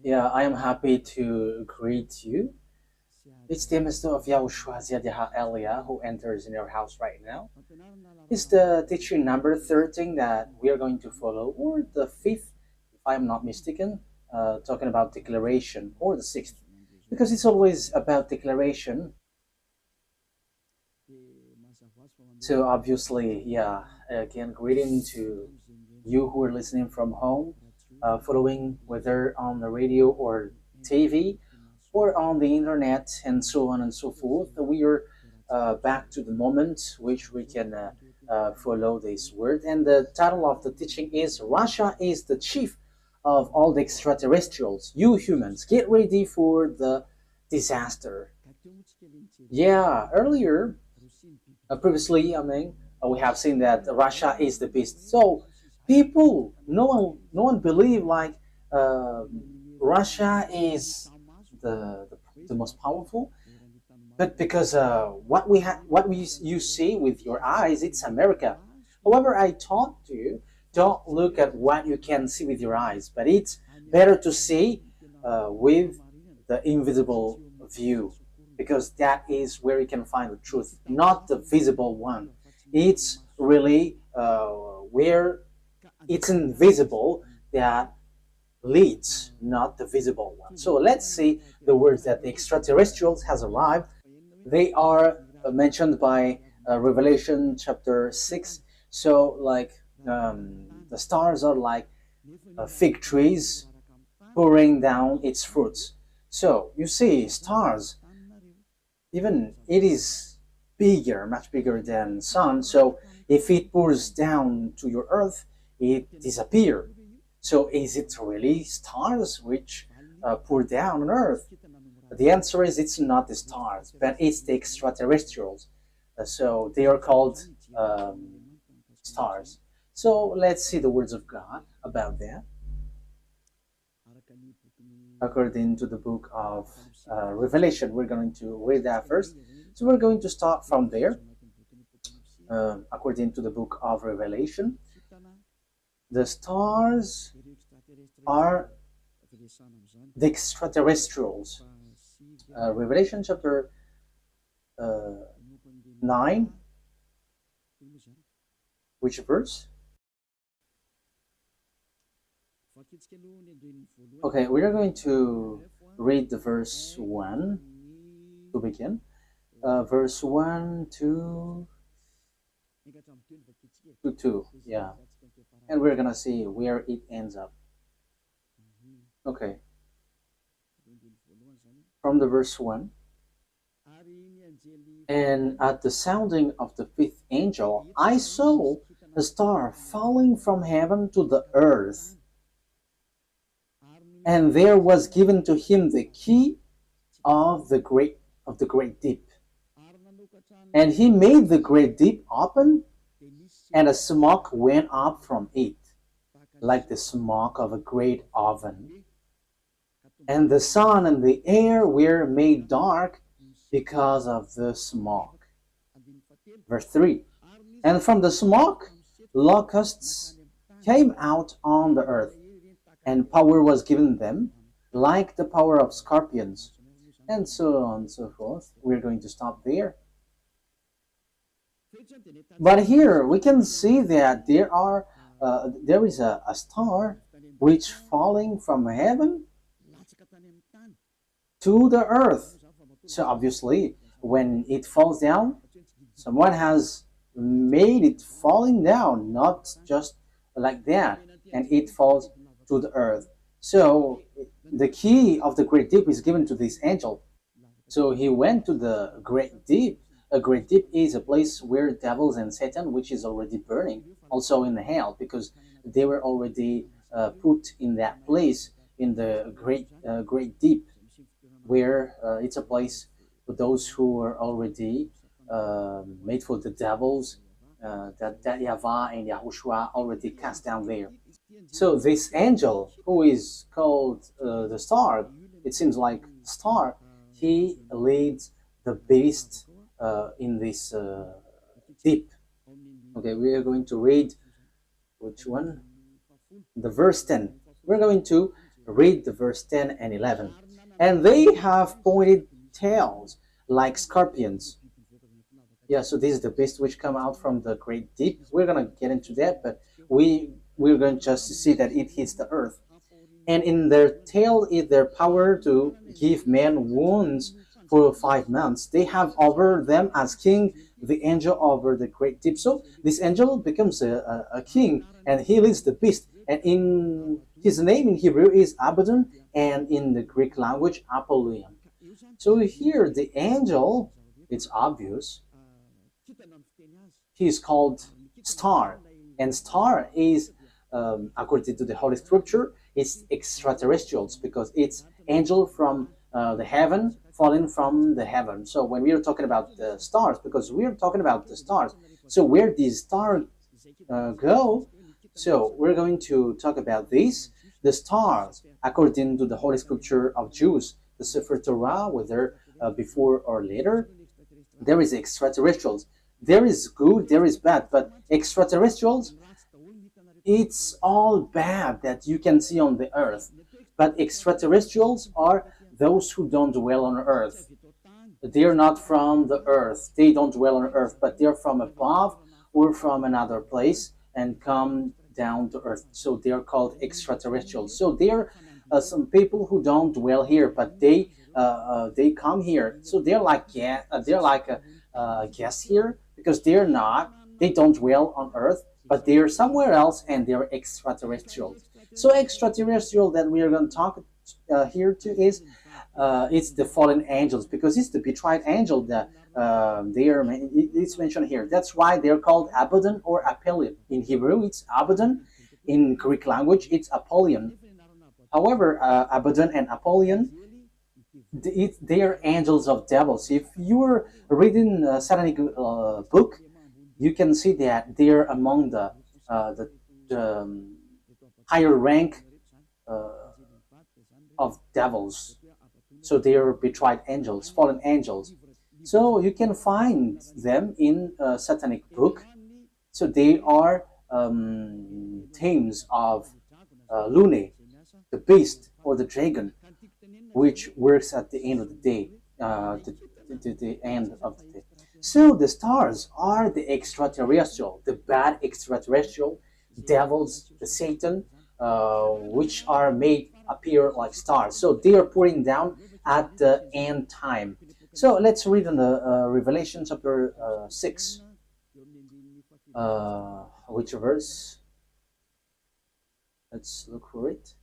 Yeah, I am happy to greet you. It's the Master of YAHOSHUAH Elia who enters in your house right now. It's the teaching number 13 that we are going to follow, or the fifth, if I'm not mistaken, talking about declaration, or the sixth, because it's always about declaration. So obviously, yeah, again, greeting to you who are listening from home, following whether on the radio or TV or on the internet and so on and so forth. We are back to the moment which we can follow this word. And the title of the teaching is Russia is the chief of all the extraterrestrials. You humans, get ready for the disaster. Yeah, earlier previously, we have seen that Russia is the beast. So people, no one believe like uh, Russia is the most powerful. But because you see with your eyes, it's America. However, I taught you don't look at what you can see with your eyes, but it's better to see with the invisible view, because that is where you can find the truth, not the visible one. It's really where it's invisible that leads, not the visible one. So let's see the words that the extraterrestrials has arrived. They are mentioned by Revelation chapter 6. So like the stars are like fig trees pouring down its fruits. So you see stars, even it is bigger, much bigger than sun. So if it pours down to your earth, it disappears. So is it really stars which pour down on earth? The answer is it's not the stars, but it's the extraterrestrials. So they are called stars. So let's see the words of God about that. According to the book of Revelation, we're going to read that first. So we're going to start from there. According to the book of Revelation, the stars are the extraterrestrials. Revelation chapter 9, which verse? Okay, we are going to read the verse 1 to begin. Verse 1 to 2, yeah. And we're gonna see where it ends up. Okay, from the verse 1. And at the sounding of the fifth angel, I saw a star falling from heaven to the earth. And there was given to him the key of the great deep. And he made the great deep open, and a smoke went up from it, like the smoke of a great oven. And the sun and the air were made dark because of the smoke. Verse 3. And from the smoke, locusts came out on the earth, and power was given them, like the power of scorpions, and so on and so forth. We're going to stop there. But here we can see that there is a star which falling from heaven to the earth. So obviously, when it falls down, someone has made it falling down, not just like that, and it falls to the earth. So the key of the great deep is given to this angel. So he went to the great deep. A great deep is a place where devils and Satan, which is already burning, also in the hell, because they were already put in that place in the great deep, where it's a place for those who are already made for the devils, that YAHVAH and YAHOSHUAH already cast down there. So this angel, who is called the star, it seems like star, he leads the beast in this deep. Okay, we are going to read which one? The verse 10. We're going to read the verse 10 and 11. And they have pointed tails like scorpions. Yeah, so this is the beast which come out from the great deep. We're gonna get into that, but we're going just to see that it hits the earth. And in their tail is their power to give men wounds for 5 months. They have over them as king the angel over the great deep. So this angel becomes a king, and he leads the beast. And in his name in Hebrew is Abaddon, and in the Greek language Apollyon. So here the angel, it's obvious, he is called star, and star is according to the Holy Scripture, it's extraterrestrials because it's angel from the heaven falling from the heaven. So when we are talking about the stars, because we are talking about the stars, so where these stars go, so we're going to talk about this. The stars, according to the Holy Scripture of Jews, the Sefer Torah, whether before or later, there is extraterrestrials. There is good, there is bad, but extraterrestrials, it's all bad that you can see on the earth. But extraterrestrials are those who don't dwell on earth. They're not from the earth. They don't dwell on earth, but they're from above or from another place and come down to earth. So they're called extraterrestrials. So they're some people who don't dwell here, but they come here. So they're like guests here because they don't dwell on earth, but they're somewhere else and they're extraterrestrials. So extraterrestrial that we are going to talk here to is it's the fallen angels because it's the betrayed angel that it's mentioned here. That's why they're called Abaddon or Apollyon. In Hebrew, it's Abaddon. In Greek language, it's Apollyon. However, Abaddon and Apollyon, they are angels of devils. If you're reading a satanic book, you can see that they're among the higher rank of devils. So they are betrayed angels, fallen angels. So you can find them in a satanic book. So they are themes of Lune, the beast or the dragon, which works at the end of the day, the end of the day. So the stars are the extraterrestrial, the bad extraterrestrial, devils, the Satan, which are made appear like stars. So they are pouring down at the end time. So let's read in the Revelation chapter 6. Which verse? Let's look for it.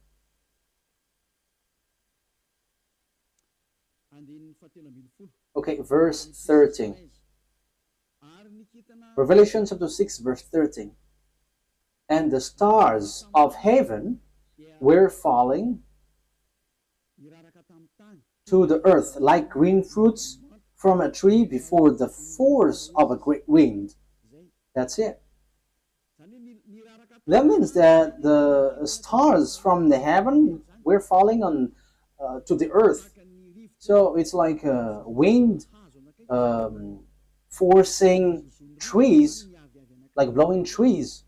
Okay, verse 13. Revelation chapter 6, verse 13. And the stars of heaven were falling to the earth like green fruits from a tree before the force of a great wind. That's it. That means that the stars from the heaven were falling on to the earth. So it's like a wind forcing trees, like blowing trees,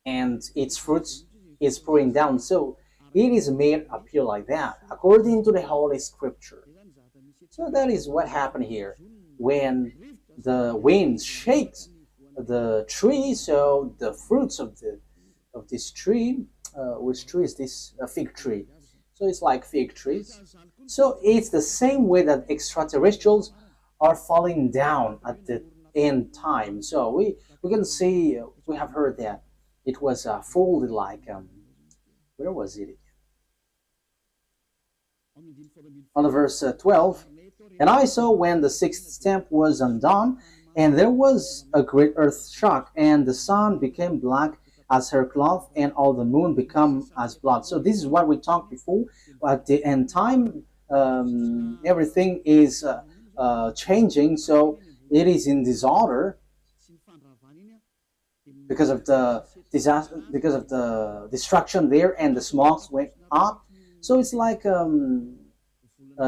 and its fruits is pouring down. So it is made appear like that, according to the Holy Scripture. So that is what happened here. When the wind shakes the tree, so the fruits of this tree, which tree is this? A fig tree. So it's like fig trees. So it's the same way that extraterrestrials are falling down at the end time. So we can see, we have heard that it was folded like, where was it? On the verse 12, and I saw when the sixth stamp was undone, and there was a great earth shock, and the sun became black as her cloth, and all the moon become as blood. So this is what we talked before. At the end time, everything is changing. So it is in disorder because of the disaster, because of the destruction there, and the smokes went up. So it's like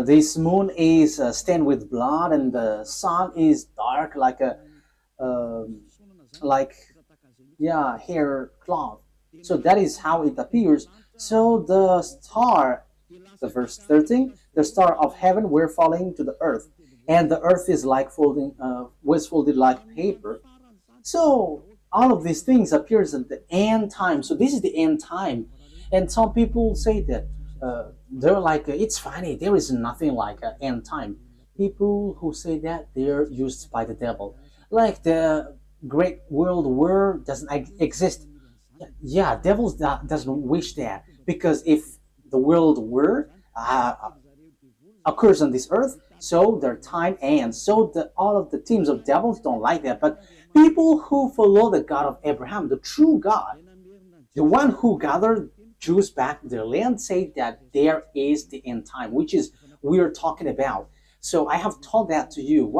this moon is stained with blood, and the sun is dark like a hair cloth. So that is how it appears So the verse 13, the star of heaven were falling to the earth, and the earth is like was folded like paper. So all of these things appears at the end time. So this is the end time, and some people say that they're like it's funny. There is nothing like an end time. People who say that they're used by the devil, like the Great World War doesn't exist. Yeah, devils doesn't wish that because if the world war occurs on this earth, so their time ends. So all of the teams of devils don't like that. But people who follow the God of Abraham, the true God, the one who gathered Jews back to their land, say that there is the end time, which is we are talking about. So I have taught that to you.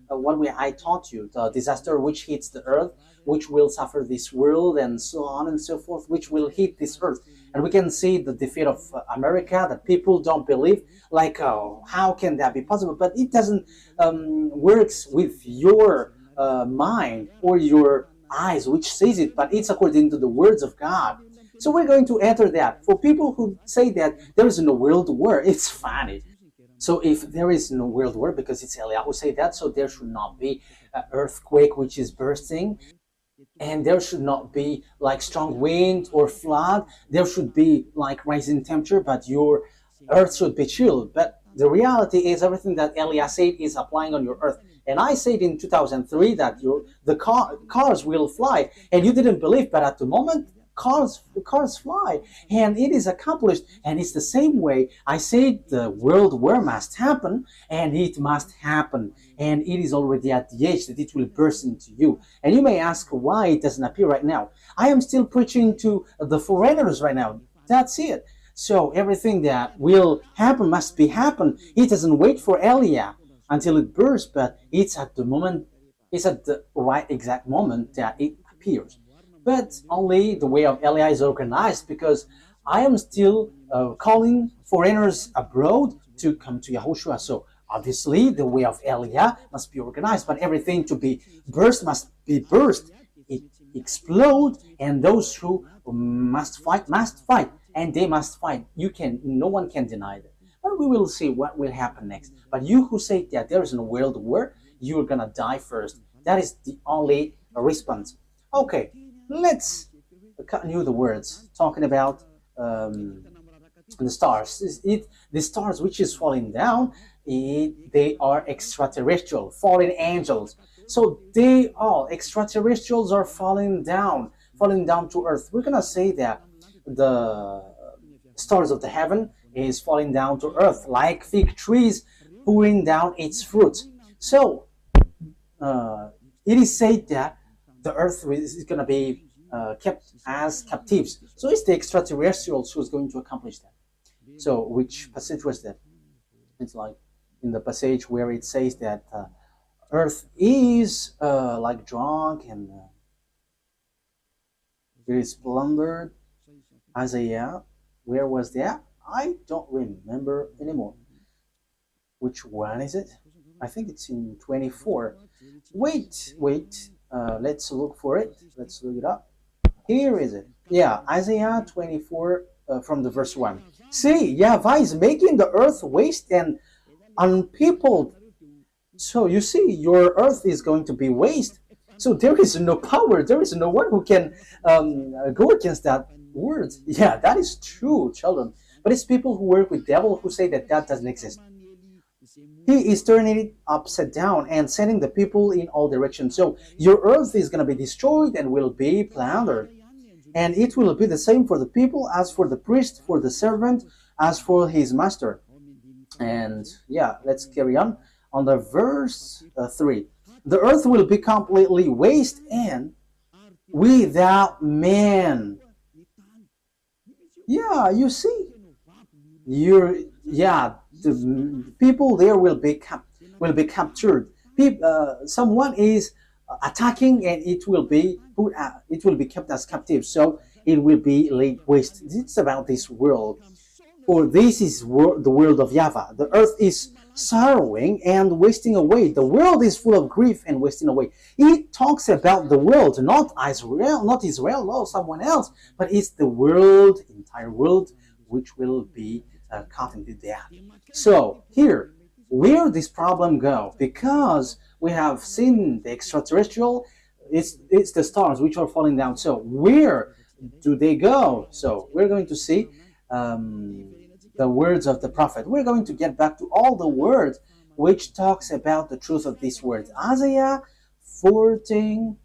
I taught you the disaster which hits the earth, which will suffer this world, and so on and so forth, which will hit this earth. And we can see the defeat of America that people don't believe. Like, oh, how can that be possible? But it doesn't works with your mind or your eyes, which says it, but it's according to the words of God. So we're going to enter that. For people who say that there is no world war, it's funny. So if there is no world war, because it's Eliyahu who say that, so there should not be an earthquake which is bursting, and there should not be like strong wind or flood. There should be like rising temperature, but your earth should be chilled. But the reality is everything that Eliyahu said is applying on your earth. And I said in 2003 that cars will fly, and you didn't believe, but at the moment cars fly, and it is accomplished. And it's the same way I said the world war must happen, and it must happen, and it is already at the age that it will burst into you. And you may ask why it doesn't appear right now. I am still preaching to the foreigners right now. That's it. So everything that will happen must be happen. It doesn't wait for Elia until it bursts, but it's at the right exact moment that it appears. But only the way of Elia is organized, because I am still calling foreigners abroad to come to Yahushua. So obviously the way of Elia must be organized, but everything to be burst must be burst. It explode, and those who must fight, and they must fight. No one can deny that. But we will see what will happen next. But you who say that there is no world war, you're gonna die first. That is the only response. Okay, let's continue the words talking about the stars. The stars which is falling down, they are extraterrestrial, fallen angels. So they all extraterrestrials are falling down to earth. We're gonna say that the stars of the heaven is falling down to earth like fig trees pouring down its fruit. So it is said that the earth is going to be kept as captives. So it's the extraterrestrials who's going to accomplish that. So which passage was that? It's like in the passage where it says that earth is like drunk and it is plundered. Isaiah, where was that? I don't remember anymore. Which one is it? I think it's in 24. Wait. Let's look for it. Let's look it up. Here is it. Yeah, Isaiah 24 from the verse 1. See, YAHVAH is making the earth waste and unpeopled. So you see, your earth is going to be waste. So there is no power. There is no one who can go against that word. Yeah, that is true, children. But it's people who work with devil who say that that doesn't exist. He is turning it upside down and sending the people in all directions. So your earth is going to be destroyed and will be plundered. And it will be the same for the people, as for the priest, for the servant, as for his master. And yeah, let's carry on. On the verse 3. The earth will be completely waste and without man. Yeah, you see. The people there will be captured. Someone is attacking, and it will be kept as captive. So it will be laid waste. It's about this world, for this is the world of YAHVAH. The earth is sorrowing and wasting away. The world is full of grief and wasting away. It talks about the world, not Israel, no someone else, but it's the world, entire world, which will be caught into death. So here, where this problem go? Because we have seen the extraterrestrial, it's the stars which are falling down. So where do they go? So we're going to see the words of the prophet. We're going to get back to all the words which talks about the truth of these words. Isaiah 14,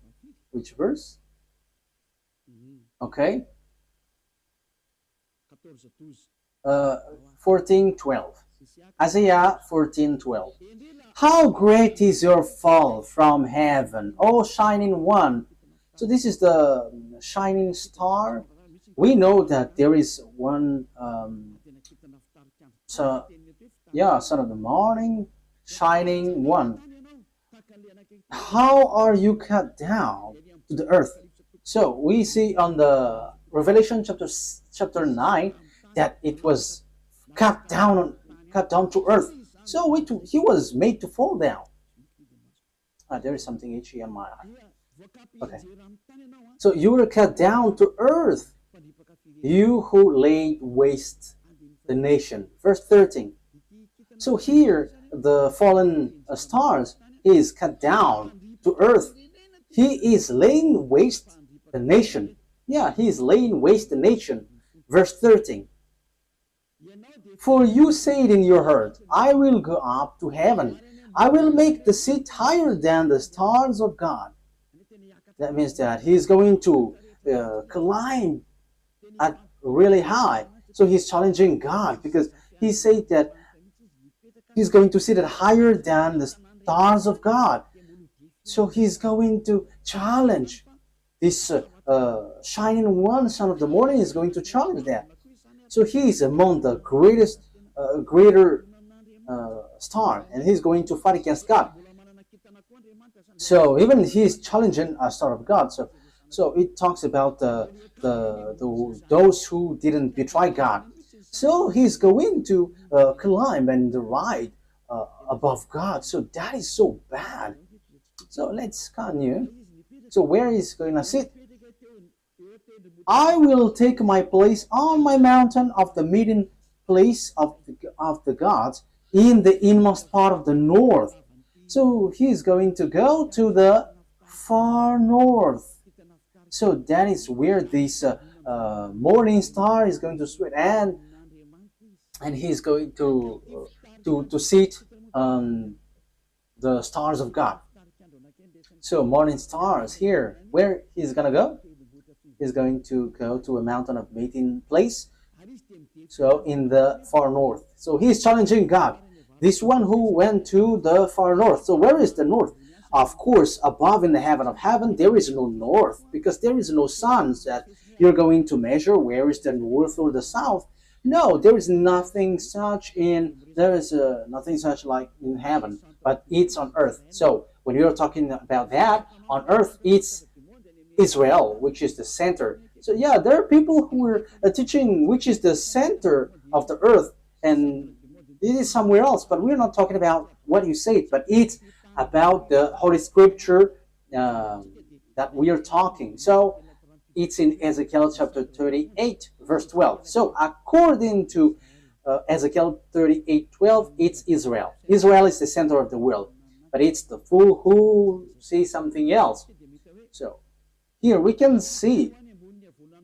which verse? Okay. 14:12. Isaiah 14:12. How great is your fall from heaven, O shining one. So this is the shining star. We know that there is one, so yeah, son of the morning, shining one. How are you cut down to the earth? So we see on the Revelation chapter 9 that it was cut down to earth. So he was made to fall down. There is something itchy on my eye. Okay. So you were cut down to earth, you who laid waste the nation. Verse 13. So here the fallen stars is cut down to earth. He is laying waste the nation. Yeah, he is laying waste the nation. Verse 13. For you said in your heart, I will go up to heaven. I will make the seat higher than the stars of God. That means that he's going to climb at really high. So he's challenging God because he said that he's going to sit at higher than the stars of God. So he's going to challenge this shining one, son of the morning, is going to challenge that. So he is among the greater star, and he's going to fight against God. So even he's challenging a star of God. So it talks about those who didn't betray God. So he's going to climb and ride above God. So that is so bad. So let's continue. So where is going to sit? I will take my place on my mountain of the meeting place of the gods in the inmost part of the north. So he's going to go to the far north. So that is where this morning star is going to sweat, and he's going to sit on the stars of God. So morning stars here, where he's gonna go? He's going to go to a mountain of meeting place. So in the far north. So he's challenging God. This one who went to the far north. So where is the north? Of course, above in the heaven of heaven, there is no north, because there is no sun that you're going to measure where is the north or the south. No, there is nothing such nothing such like in heaven, but it's on earth. So when you're talking about that, on earth, it's Israel, which is the center. So yeah, there are people who are teaching which is the center of the earth, and it is somewhere else. But we're not talking about what you said, but it's about the Holy Scripture that we are talking. So it's in Ezekiel chapter 38, verse 12. So according to Ezekiel 38:12, it's Israel. Israel is the center of the world, but it's the fool who sees something else. So here we can see,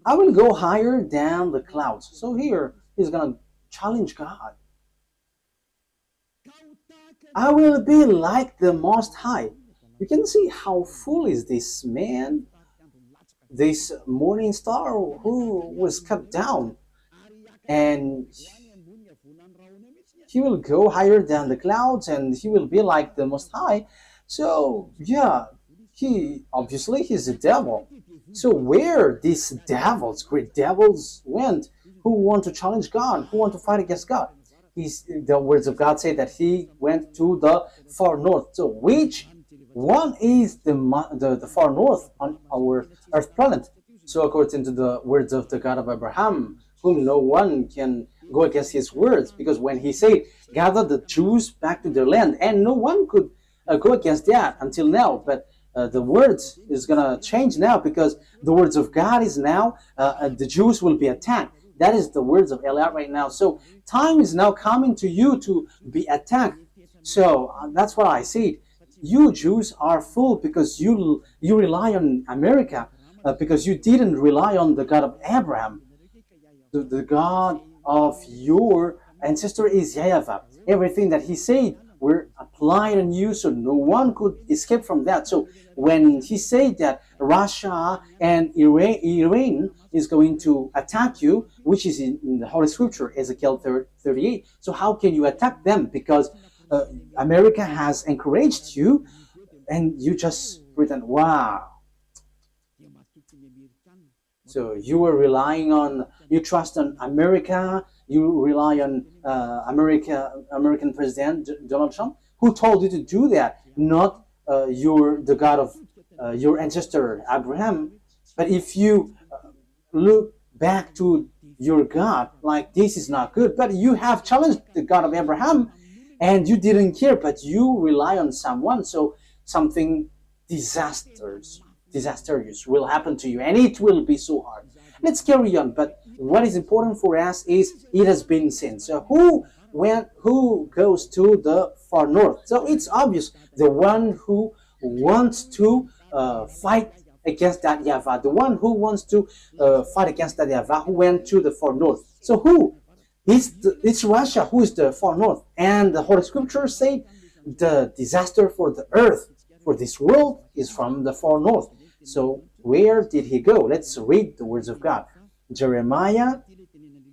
I will go higher than the clouds. So here he's going to challenge God. I will be like the Most High. You can see how full is this man, this morning star who was cut down. And he will go higher than the clouds, and he will be like the Most High. So yeah, he's a devil. So where these devils, great devils, went, who want to challenge God, who want to fight against God? The words of God say that he went to the far north. So which one is the far north on our earth planet? So according to the words of the God of Abraham, whom no one can go against his words, because when he said, gather the Jews back to their land, and no one could go against that until now. But the words is going to change now, because the words of God is now, the Jews will be attacked. That is the words of Eliot right now. So time is now coming to you to be attacked. So that's what I said. You Jews are fool, because you rely on America, because you didn't rely on the God of Abraham. The God of your ancestor is YAHVAH. Everything that he said were applied on you, so no one could escape from that. So when he said that Russia and Iran is going to attack you, which is in the Holy Scripture, Ezekiel 38, so how can you attack them? Because America has encouraged you, and you just pretend, wow. So you were relying on, you trust on America, you rely on American President Donald Trump, who told you to do that, not the God of your ancestor Abraham. But if you look back to your God, like, this is not good, but you have challenged the God of Abraham, and you didn't care, but you rely on someone, so something disastrous will happen to you, and it will be so hard. Let's carry on. But what is important for us is, it has been seen. So who goes to the far north? So it's obvious, the one who wants to fight against that YAHVAH, the one who wants to fight against that YAHVAH, who went to the far north. So who? It's Russia who is the far north. And the Holy Scripture say the disaster for the earth, for this world, is from the far north. So where did he go? Let's read the words of God. Jeremiah.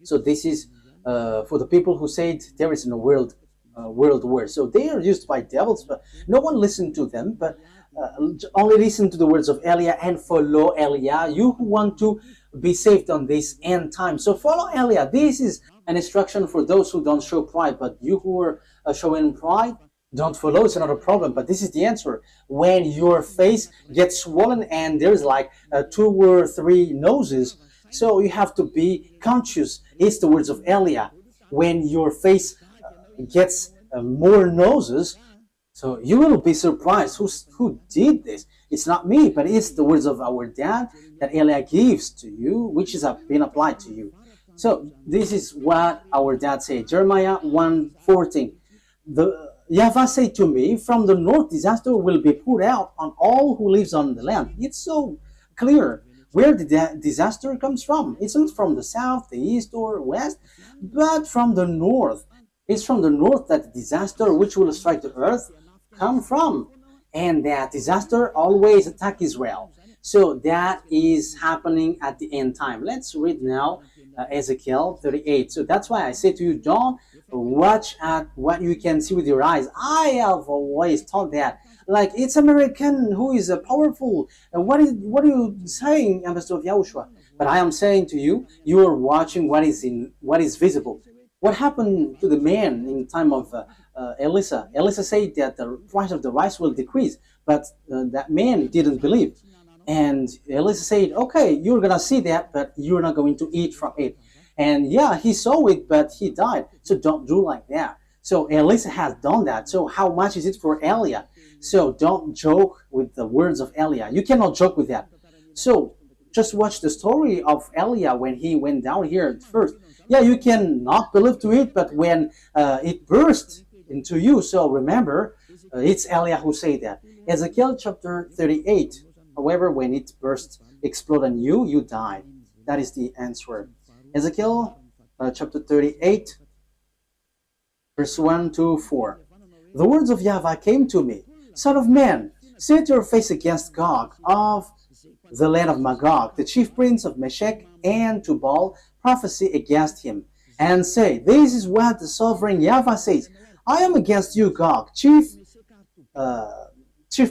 So this is for the people who said there is no world war. So they are used by devils, but no one listened to them, but only listen to the words of Eliah and follow Eliah, you who want to be saved on this end time. So follow Eliah. This is an instruction for those who don't show pride, but you who are showing pride, don't follow. It's not a problem, but this is the answer. When your face gets swollen and there's like 2 or 3 noses, so you have to be conscious. It's the words of Eliah. When your face gets more noses, so you will be surprised. Who did this? It's not me, but it's the words of our dad that Eliah gives to you, which has been applied to you. So this is what our dad said. Jeremiah 1:14. The YAHVAH said to me, from the north disaster will be poured out on all who lives on the land. It's so clear where the disaster comes from. It's not from the south, the east, or west, but from the north. It's from the north that the disaster which will strike the earth come from. And that disaster always attack Israel. So that is happening at the end time. Let's read now Ezekiel 38. So that's why I say to you, don't watch at what you can see with your eyes. I have always thought that, like, it's American who is powerful. What are you saying, Ambassador of YAHOSHUAH? But I am saying to you, you are watching what is visible. What happened to the man in the time of Elisha? Elisha said that the price of the rice will decrease, but that man didn't believe. And Elisha said, okay, you're going to see that, but you're not going to eat from it. And yeah, he saw it, but he died. So don't do like that. So Elisha has done that. So how much is it for Eliah? So don't joke with the words of Eliah. You cannot joke with that. So just watch the story of Eliah when he went down here at first. Yeah, you can not believe to it, but when it burst into you, so remember, it's Eliah who said that. Ezekiel chapter 38. However, when it burst, explode on you, you die. That is the answer. Ezekiel chapter 38, verse 1 to 4. The words of YAHVAH came to me. Son of man, set your face against Gog of the land of Magog, the chief prince of Meshech and Tubal, prophesy against him, and say, this is what the sovereign YAHVAH says. I am against you, Gog, chief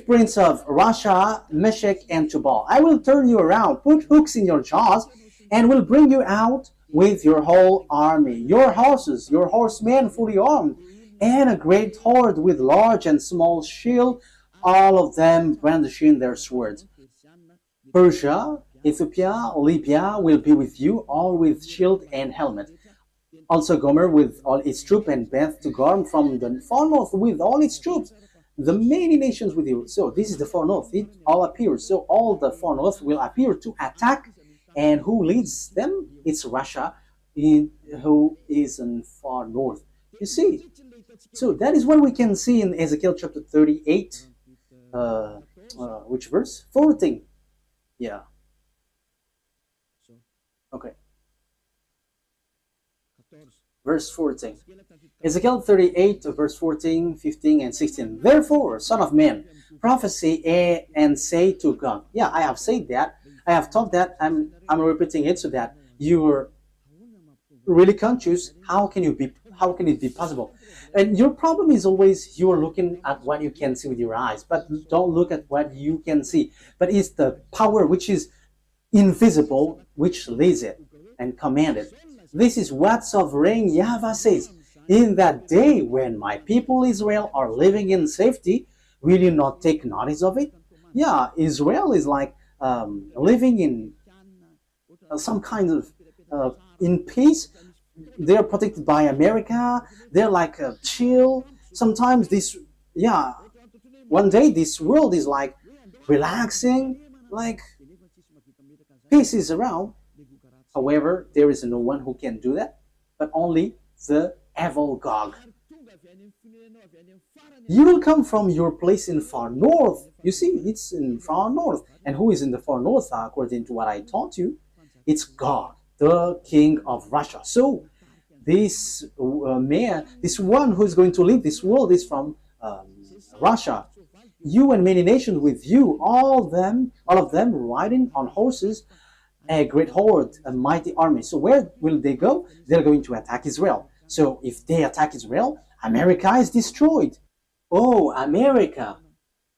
prince of Russia, Meshech, and Tubal. I will turn you around, put hooks in your jaws, and will bring you out with your whole army, your horses, your horsemen fully armed, and a great horde with large and small shield, all of them brandishing their swords. Persia, Ethiopia, Libya will be with you, all with shield and helmet. Also Gomer with all its troops, and Beth to Garm from the far north with all its troops. The many nations with you. So this is the far north. It all appears. So all the far north will appear to attack. And who leads them? It's Russia, who is in far north. You see. So that is what we can see in Ezekiel chapter 38. Which verse? 14. Yeah. Okay. Verse 14. Ezekiel 38, verse 14, 15, and 16. Therefore, son of man, prophesy and say to God. Yeah, I have said that. I have taught that. I'm repeating it so that you're really conscious. How can it be possible? And your problem is always you're looking at what you can see with your eyes, but don't look at what you can see. But it's the power which is invisible which leads it and command it. This is what sovereign YAHVAH says. In that day when my people Israel are living in safety, will you not take notice of it? Yeah, Israel is like living in some kind of in peace. They're protected by America. They're like chill. Sometimes one day this world is like relaxing, like peace is around. However, there is no one who can do that, but only the evil Gog. You will come from your place in far north. You see, it's in far north. And who is in the far north, according to what I taught you? It's God, the king of Russia. So this man, this one who is going to lead this world is from Russia. You and many nations with you, all of them riding on horses, a great horde, a mighty army. So where will they go? They're going to attack Israel. So if they attack Israel, America is destroyed. Oh, America,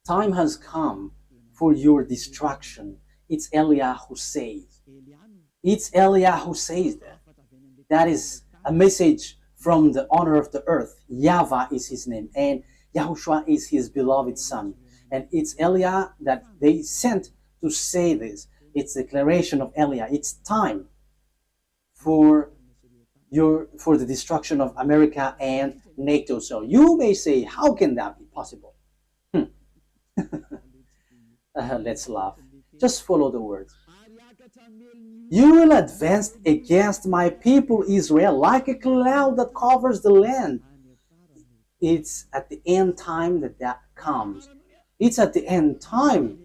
time has come for your destruction. It's Eliah who says. It's Eliah who says that. That is a message from the owner of the earth. YAHVAH is his name, and YAHOSHUAH is his beloved son. And it's Eliah that they sent to say this. It's a declaration of Eliah. It's time for the destruction of America and NATO. So you may say, how can that be possible? Let's laugh. Just follow the words. You will advance against my people Israel like a cloud that covers the land. It's at the end time that comes. It's at the end time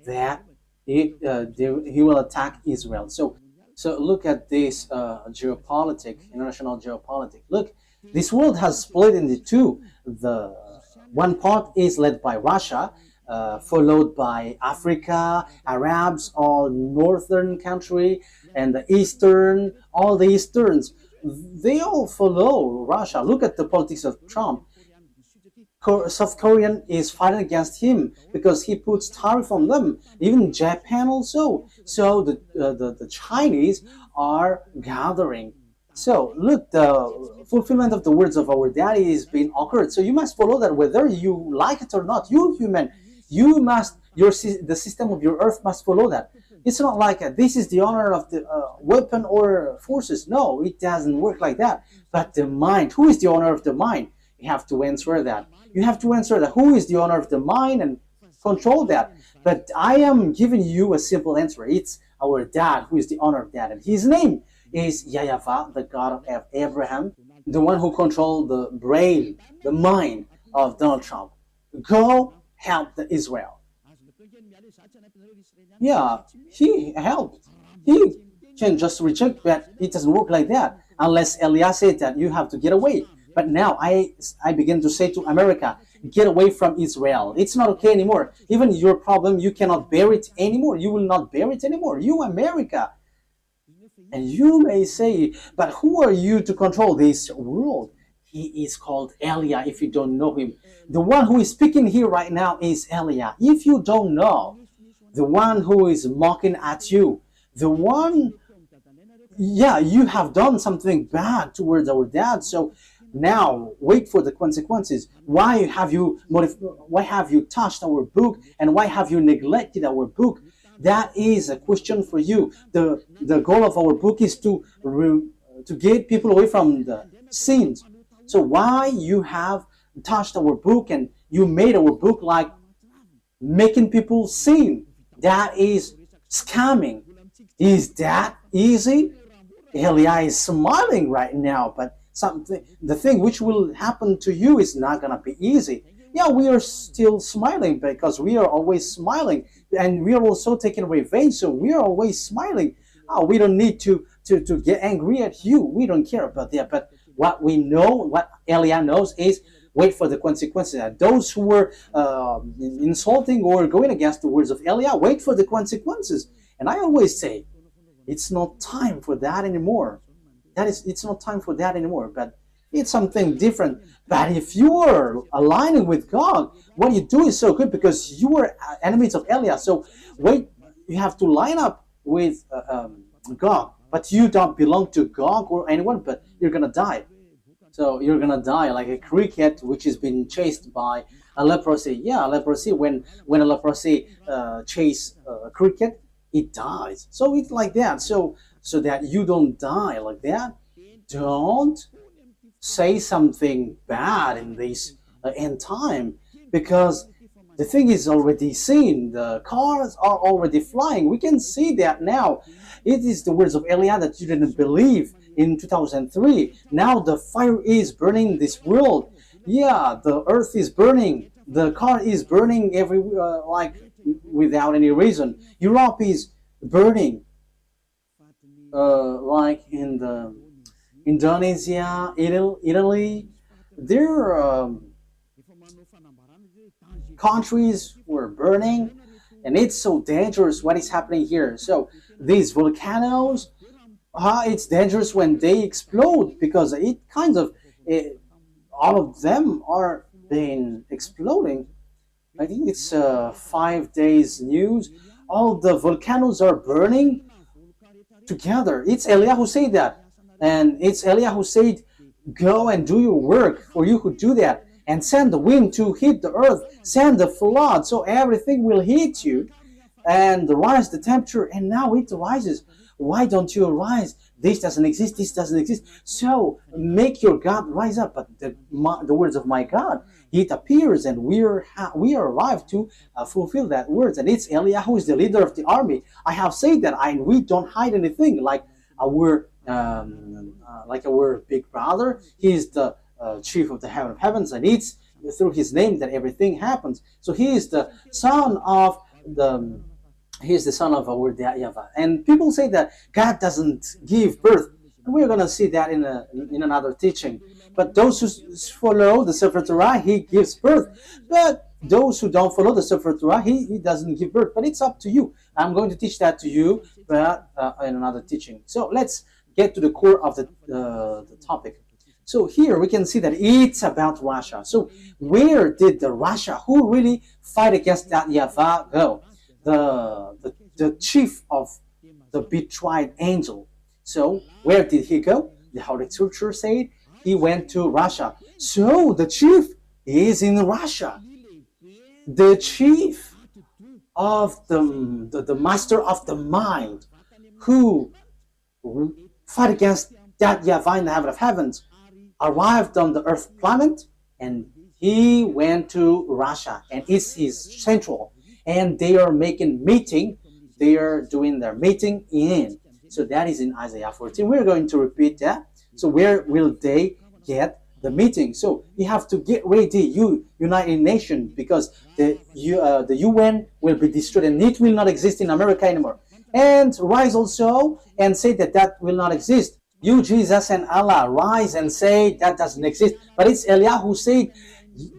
that he will attack Israel. So look at this international geopolitics. Look, this world has split into two. The one part is led by Russia, followed by Africa, Arabs, all northern country, and the eastern, all the easterns. They all follow Russia. Look at the politics of Trump. South Korean is fighting against him because he puts tariff on them. Even Japan also. So the Chinese are gathering. So look, the fulfillment of the words of our daddy is being occurred. So you must follow that whether you like it or not. You human, the system of your earth must follow that. It's not like this is the honor of the weapon or forces. No, it doesn't work like that. But the mind, who is the honor of the mind? You have to answer that. You have to answer that. Who is the owner of the mind and control that? But I am giving you a simple answer. It's our dad who is the owner of that. And his name is YAHVAH, the God of Abraham, the one who controlled the brain, the mind of Donald Trump. Go help the Israel. Yeah, he helped. He can just reject, but it doesn't work like that. Unless Elias said that you have to get away. But now I begin to say to America, get away from Israel. It's not okay anymore. Even your problem, you cannot bear it anymore. You will not bear it anymore. You, America. And you may say, but who are you to control this world? He is called Eliah if you don't know him. The one who is speaking here right now is Eliah. If you don't know, the one who is mocking at you, the one, yeah, you have done something bad towards our dad. So now wait for the consequences. Why have you touched our book, and why have you neglected our book? That is a question for you. The goal of our book is to to get people away from the sins. So why you have touched our book and you made our book like making people sin? That is scamming. Is that easy? Elia is smiling right now, but the thing which will happen to you is not gonna be easy. Yeah, we are still smiling because we are always smiling, and we are also taking revenge, so we are always smiling. Oh, we don't need to get angry at you. We don't care about that. But what we know, what Elia knows, is wait for the consequences. And those who were insulting or going against the words of Elia, wait for the consequences. And I always say, it's not time for that anymore. It's not time for that anymore. But it's something different. But if you are aligning with God, what you do is so good because you are enemies of Elia. So wait, you have to line up with God. But you don't belong to God or anyone, but you're going to die. So you're going to die like a cricket which has been chased by a leprosy. Yeah, leprosy, when a leprosy chase a cricket, it dies. So it's like that. So that you don't die like that, don't say something bad in this end time, because the thing is already seen. The cars are already flying. We can see that now. It is the words of Elia that you didn't believe in 2003. Now the fire is burning this world. Yeah, the earth is burning. The car is burning like without any reason. Europe is burning. Like in the Indonesia, Italy, their countries were burning, and it's so dangerous what is happening here. So these volcanoes, it's dangerous when they explode, because it kind of all of them are been exploding. I think it's 5 days news. All the volcanoes are burning together. It's Elia who said that. And it's Elia who said, go and do your work, for you who do that. And send the wind to hit the earth. Send the flood, so everything will hit you. And rise the temperature, and now it rises. Why don't you rise? This doesn't exist, this doesn't exist. So make your God rise up. But the words of my God, it appears, and we are arrived to fulfill that words. And it's Elia who is the leader of the army. I have said that, we don't hide anything, like our big brother. He is the chief of the heaven of heavens, and it's through his name that everything happens. So he is the son of our YAHVAH. And people say that God doesn't give birth. And we're going to see that in another teaching. But those who follow the Sefer Torah, he gives birth. But those who don't follow the Sefer Torah, he doesn't give birth. But it's up to you. I'm going to teach that to you, but in another teaching. So let's get to the core of the topic. So here we can see that it's about Russia. So where did the Russia who really fight against that YAHVAH go? The chief of the betrayed angel. So where did he go? The Holy Scripture said he went to Russia. So the chief is in Russia. The chief of the master of the mind who fight against that YAHVAH in the heaven of heavens arrived on the earth planet, and he went to Russia, and it's his central. And they are making meeting. They are doing their meeting in. So that is in Isaiah 14. We're going to repeat that. So where will they get the meeting? So you have to get ready, you United Nations, because the UN will be destroyed, and it will not exist in America anymore. And rise also and say that will not exist. You, Jesus and Allah, rise and say that doesn't exist. But it's Elia who said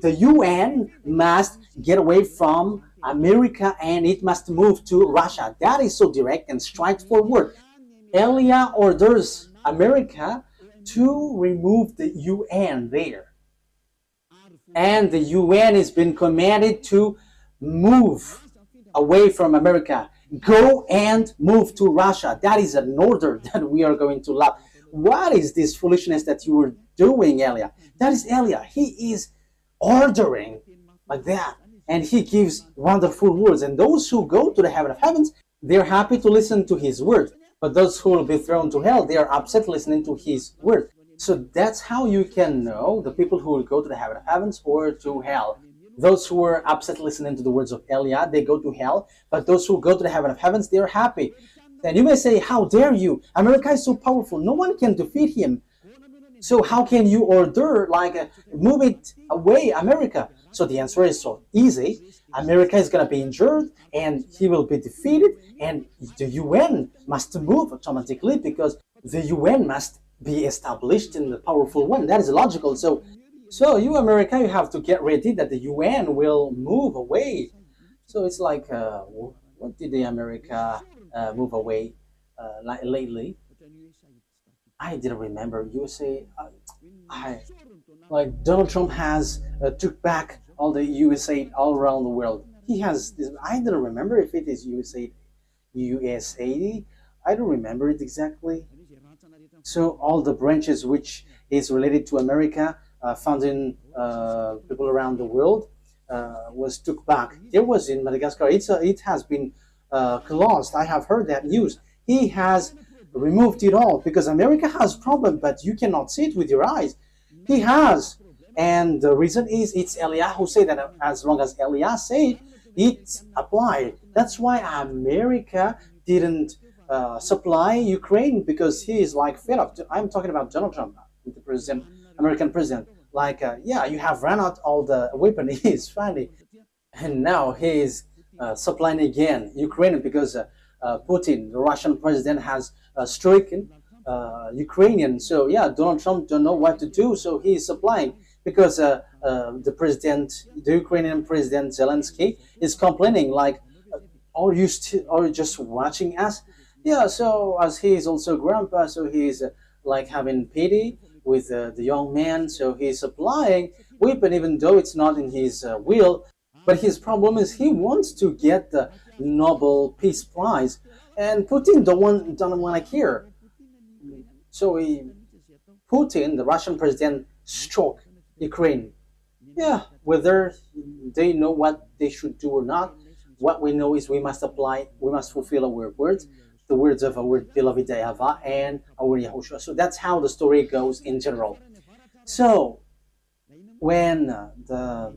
the UN must get away from America and it must move to Russia. That is so direct and straightforward. Elia orders America to remove the UN there. And the UN has been commanded to move away from America. Go and move to Russia. That is an order that we are going to love. What is this foolishness that you were doing, Elia? That is Elia. He is ordering like that. And he gives wonderful words. And those who go to the heaven of heavens, they're happy to listen to his words. But those who will be thrown to hell, they are upset listening to his word. So that's how you can know the people who will go to the heaven of heavens or to hell. Those who are upset listening to the words of Eliah, they go to hell. But those who go to the heaven of heavens, they are happy. And you may say, how dare you? America is so powerful. No one can defeat him. So how can you order, move it away, America? So the answer is so easy. America is going to be injured and he will be defeated, and the UN must move automatically because the UN must be established in the powerful one. That is logical. So you, America, you have to get ready that the UN will move away. So it's like, what did the America move away lately? I didn't remember. USA, like Donald Trump has took back all the USA all around the world. He has this. I don't remember if it is USA. I don't remember it exactly. So all the branches which is related to America, founding people around the world, was took back. There was in Madagascar. It has been closed. I have heard that news. He has removed it all because America has problem, but you cannot see it with your eyes. He has, and the reason is it's Eliah who said that. As long as Eliah said, it's applied. That's why America didn't supply Ukraine, because he is like fed up. I'm talking about Donald Trump, the president, American president. Yeah, you have run out all the weapon. He's funny, and now he is supplying again Ukraine because Putin, the Russian president, has stricken Ukrainian. So yeah, Donald Trump don't know what to do, so he's supplying because the Ukrainian president Zelensky is complaining like, are you just watching us? Yeah, so as he is also grandpa, so he's like having pity with the young man, so he's supplying weapon even though it's not in his will. But his problem is he wants to get the Nobel Peace Prize, and Putin don't want to hear. So Putin, the Russian president, struck Ukraine. Yeah, whether they know what they should do or not, what we know is we must fulfill our words, the words of our beloved YAHVAH and our YAHOSHUAH. So that's how the story goes in general. So when the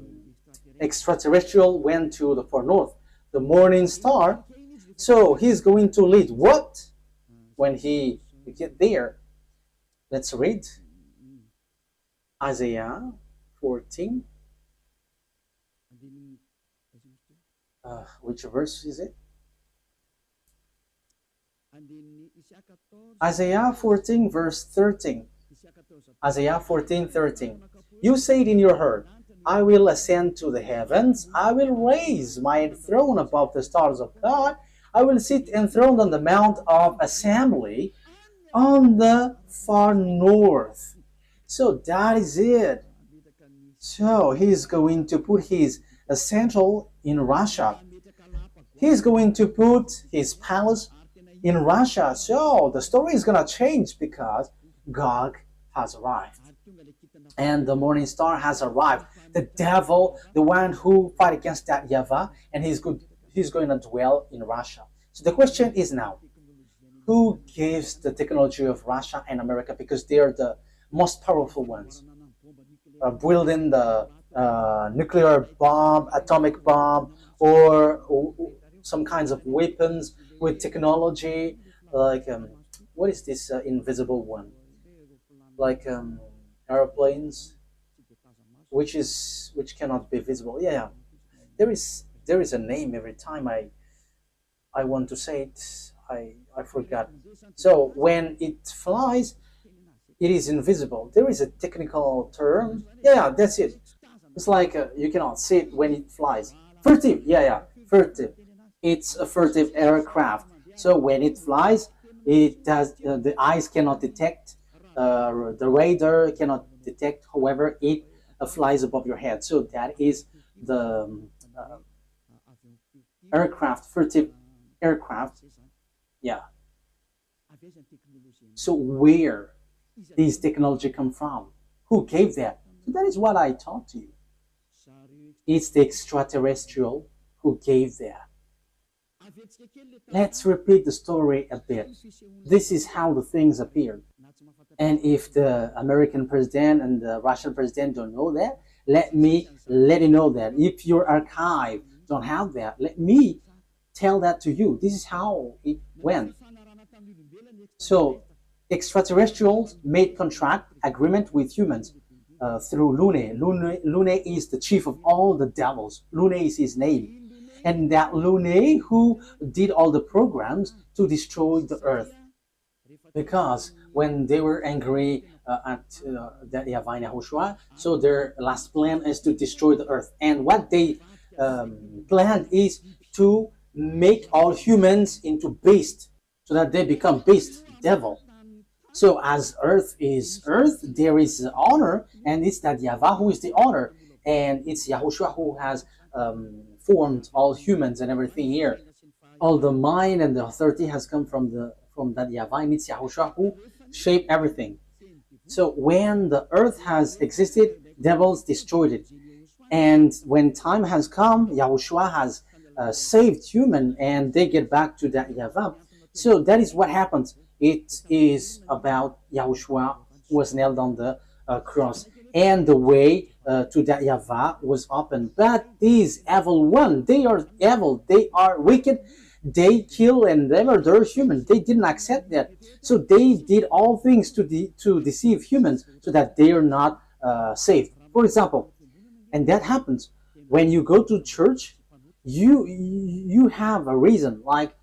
extraterrestrial went to the far north, the morning star, so he's going to lead what? When we get there, let's read Isaiah 14. Which verse is it? Isaiah 14 verse 13. Isaiah 14:13. You said in your heart, I will ascend to the heavens, I will raise my throne above the stars of God, I will sit enthroned on the mount of assembly on the far north. So that is it. So he's going to put his central in Russia. He's going to put his palace in Russia. So the story is going to change because Gog has arrived. And the morning star has arrived. The devil, the one who fight against that YAHVAH, and he's going to dwell in Russia. So the question is now, who gives the technology of Russia and America, because they are the most powerful ones, building the nuclear bomb, atomic bomb, or some kinds of weapons with technology, like what is this invisible one? Like airplanes, which cannot be visible. Yeah, there is a name every time I want to say it. I forgot. So when it flies, it is invisible. There is a technical term. Yeah, that's it. It's like you cannot see it when it flies. Furtive. Yeah, furtive. It's a furtive aircraft. So when it flies, it does. The eyes cannot detect. The radar cannot detect. However, it flies above your head. So that is the aircraft, furtive aircraft. Yeah. So where these technology come from? Who gave that? So that is what I taught to you. It's the extraterrestrial who gave that. Let's repeat the story a bit. This is how the things appeared. And if the American president and the Russian president don't know that, let me let you know that. If your archive don't have that, let me tell that to you. This is how it went. So extraterrestrials made contract agreement with humans through Lune. Lune is the chief of all the devils. Lune is his name. And that Lune who did all the programs to destroy the earth. Because when they were angry at that YAHVAH and YAHOSHUAH, so their last plan is to destroy the earth. And what they planned is to make all humans into beasts, so that they become beasts, devil. So as earth is earth, there is honor, and it's that YAHVAH who is the honor, and it's YAHOSHUAH who has formed all humans and everything here. All the mind and the authority has come from that YAHVAH, and it's YAHOSHUAH who shaped everything. So when the earth has existed, devils destroyed it. And when time has come, YAHOSHUAH has saved human, and they get back to that YAHVAH. So that is what happens. It is about YAHOSHUAH who was nailed on the cross, and the way to that YAHVAH was open. But these evil one, they are evil, they are wicked, they kill and they murder humans. They didn't accept that. So they did all things to deceive humans so that they are not saved. For example, and that happens when you go to church, you have a reason, like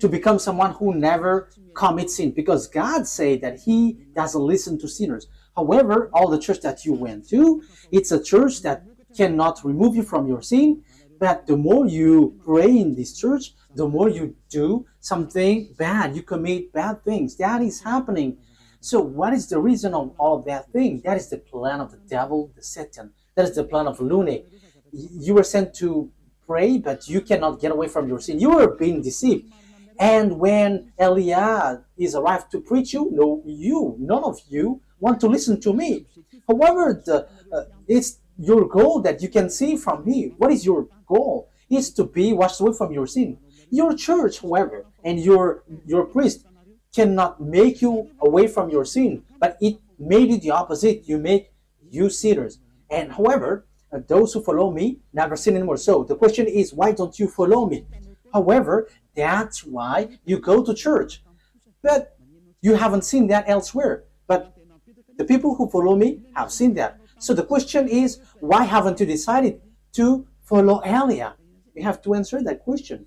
to become someone who never commits sin, because God said that He doesn't listen to sinners. However, all the church that you went to, it's a church that cannot remove you from your sin. But the more you pray in this church, the more you do something bad, you commit bad things. That is happening. So what is the reason of all of that thing? That is the plan of the devil, the Satan. That is the plan of Lune. You were sent to pray, but you cannot get away from your sin. You are being deceived. And when Eliah is arrived to preach you, none of you want to listen to me. However, it's your goal that you can see from me. What is your goal? It's to be washed away from your sin. Your church, however, and your priest cannot make you away from your sin, but it made you the opposite. You make you sinners. And however, those who follow me never sin anymore. So the question is, why don't you follow me? However, that's why you go to church. But you haven't seen that elsewhere. But the people who follow me have seen that. So the question is, why haven't you decided to follow Elia? You have to answer that question.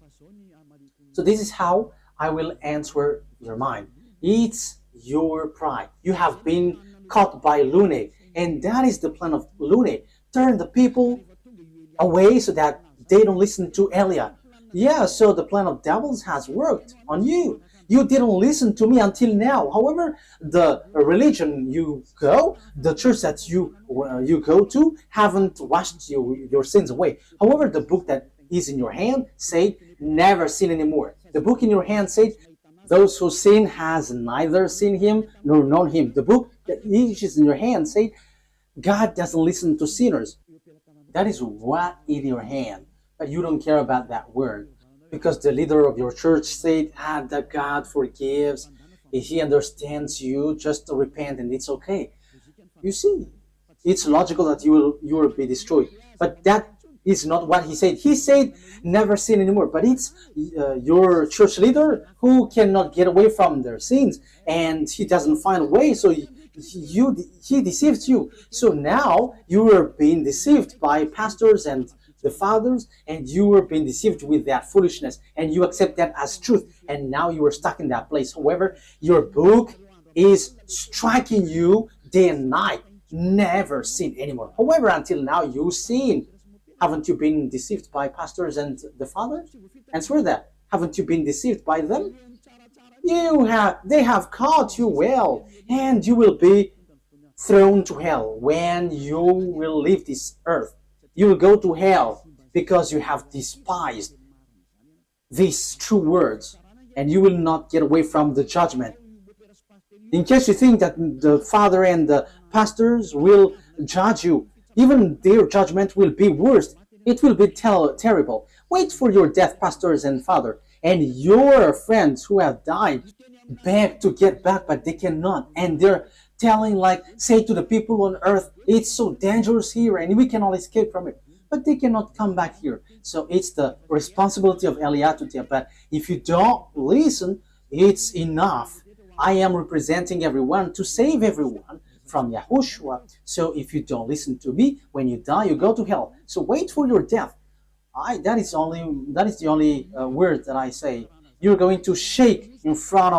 So this is how I will answer your mind. It's your pride. You have been caught by Lune, and that is the plan of Lune. Turn the people away so that they don't listen to Elia. Yeah, so the plan of devils has worked on you. You didn't listen to me until now. However, the religion you go, the church that you go to, haven't washed your sins away. However, the book that is in your hand said, never sin anymore. The book in your hand said, those who sin has neither seen him nor known him. The book that is in your hand said, God doesn't listen to sinners. That is what in your hand. But you don't care about that word. Because the leader of your church said, that God forgives. He understands you, just to repent and it's okay. You see, it's logical that you will be destroyed. But that is not what he said. He said, never sin anymore. But it's your church leader who cannot get away from their sins. And he doesn't find a way, so he deceives you. So now you are being deceived by pastors and the fathers, and you were being deceived with that foolishness, and you accept that as truth, and now you are stuck in that place. However, your book is striking you day and night. Never sin anymore. However, until now you sin. Haven't you been deceived by pastors and the fathers? Answer that. Haven't you been deceived by them? They have caught you well, and you will be thrown to hell when you will leave this earth. You will go to hell because you have despised these true words, and you will not get away from the judgment. In case you think that the father and the pastors will judge you, even their judgment will be worse. It will be terrible. Wait for your death, pastors and father, and your friends who have died beg to get back, but they cannot, and they're telling, like, say to the people on earth, it's so dangerous here and we cannot escape from it, but they cannot come back here. So it's the responsibility of Eliah to tell, but if you don't listen, it's enough. I am representing everyone to save everyone from Yahushua. So if you don't listen to me, when you die, you go to hell. So wait for your death. That is the only word that I say. You're going to shake in front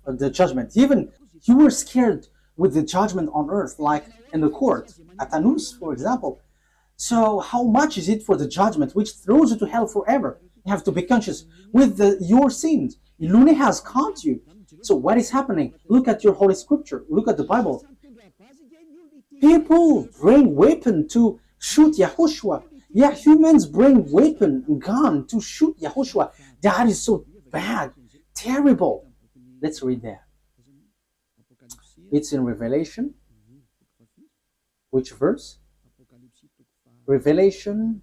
of the judgment. Even you were scared with the judgment on earth, like in the court at Anus, for example. So how much is it for the judgment which throws you to hell forever? You have to be conscious with your sins. Lune has caught you. So what is happening? Look at your Holy Scripture. Look at the Bible. People bring weapon to shoot Yahushua. Yeah, humans bring weapon, gun to shoot Yahushua. That is so bad, terrible. Let's read that. It's in Revelation. Which verse? Revelation.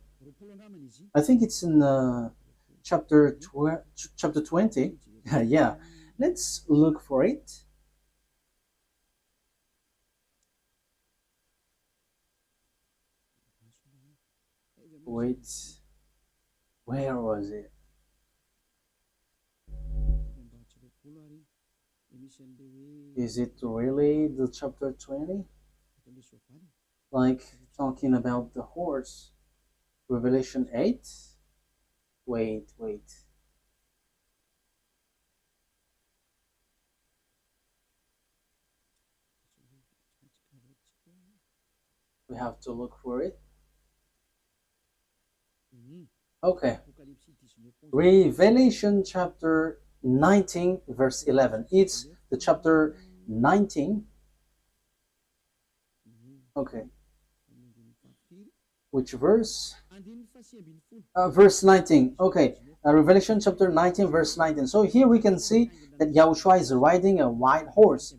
I think it's in chapter 20. Yeah, let's look for it. Wait, where was it? Is it really the chapter 20? Like talking about the horse? Revelation 8? Wait. We have to look for it. Okay. Revelation chapter 19 verse 11. It's the chapter 19. Okay. Which verse? Verse 19. Okay. Revelation chapter 19 verse 19. So here we can see that Yahushua is riding a white horse.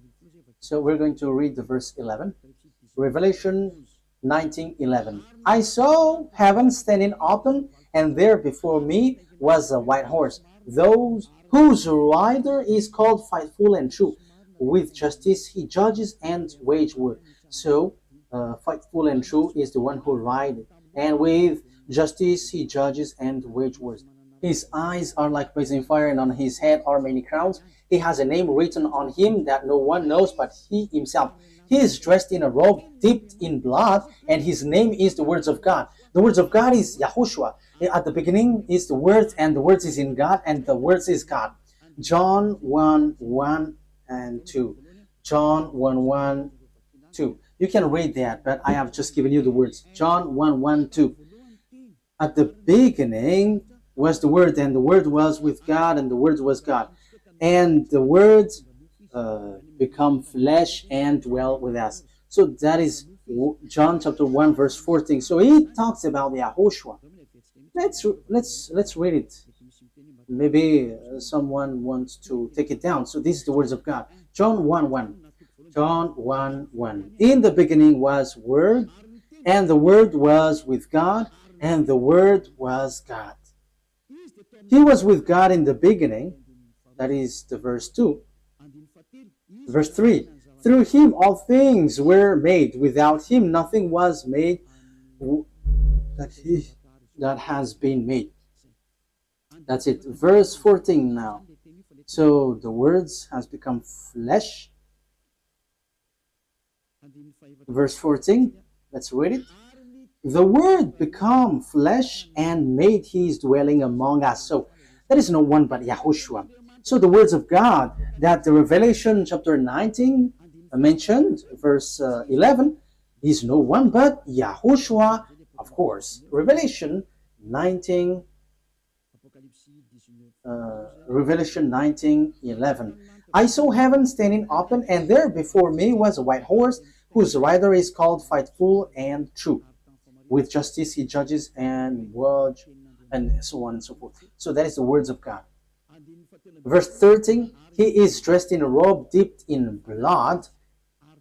So we're going to read the verse 11. Revelation 19:11. I saw heaven standing open, and there before me was a white horse, those whose rider is called Faithful and True. With justice he judges and wage war. So Faithful and True is the one who rides, and with justice he judges and wage wars. His eyes are like blazing fire, and on his head are many crowns. He has a name written on him that no one knows but he himself. He is dressed in a robe dipped in blood, and his name is the words of God. The words of God is Yahushua. At the beginning is the word, and the words is in God, and the words is God. John 1:1 and 2. John 1:1, 2. You can read that, but I have just given you the words. John 1:1, 2. At the beginning was the Word, and the Word was with God, and the Word was God. And the words become flesh and dwell with us. So that is John chapter 1 verse 14. So he talks about YAHOSHUAH. Let's read it. Maybe someone wants to take it down. So this is the words of God. John 1:1. John 1:1. In the beginning was Word, and the Word was with God, and the Word was God. He was with God in the beginning. That is the verse 2. Verse 3. Through him all things were made. Without him nothing was made that has been made. That's it. Verse 14 now. So the words has become flesh. Verse 14. Let's read it. The Word become flesh and made his dwelling among us. So there is no one but Yahushua. So the words of God that the Revelation chapter 19 mentioned, verse 11, is no one but Yahushua, of course. Revelation 19, Revelation 19:11. I saw heaven standing open, and there before me was a white horse, whose rider is called Faithful and True. With justice he judges and wage, and so on and so forth. So that is the words of God. Verse 13, he is dressed in a robe dipped in blood,